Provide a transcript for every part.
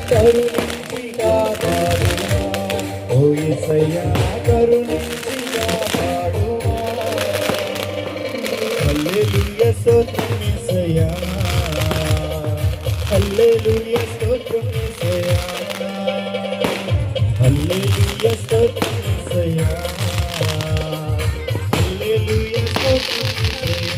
కరుణించి కాపాడుమా ఓ యేసయ్యా కరుణించి కాపాడుమా హల్లెలూయా స్తోత్రం యేసయ్యా హల్లెలూయా స్తోత్రం యేసయ్యా హల్లెలూయా స్తోత్రం యేసయ్యా హల్లెలూయా స్తోత్రం యేసయ్యా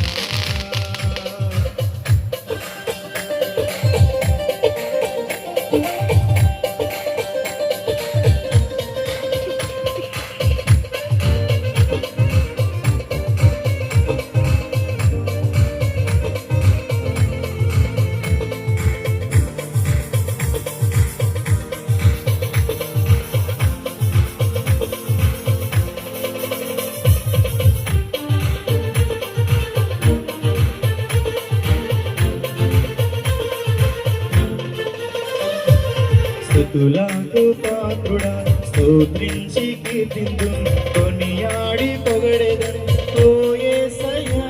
స్తుతులకు పాత్రుడా స్తోత్రించి కీర్తిందు కొనియాడి పొగడెదను ఓ యేసయ్యా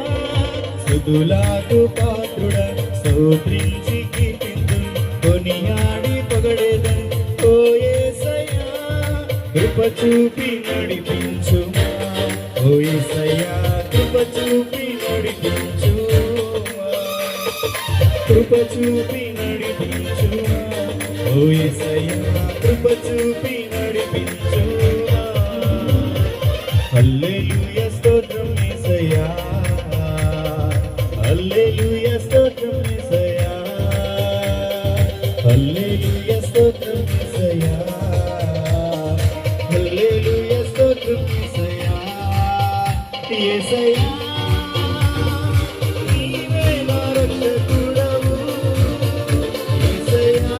స్తుతులకు పాత్రుడా స్తోత్రించి కీర్తిందు కొనియాడి పొగడెదను ఓ యేసయ్యా కృప చూపి నడిపించుమా ఓ యేసయ్యా కృప చూపి నడిపించుమా కృప చూపి నడిపించుమా ఓ యేసయ్యా కృప చూపి నడిపించుమా హల్లెలూయా స్తోత్రం యేసయ్యా హల్లెలూయా స్తోత్రం యేసయ్యా హల్లెలూయా స్తోత్రం యేసయ్యా హల్లెలూయా స్తోత్రం యేసయ్యా యేసయ్యా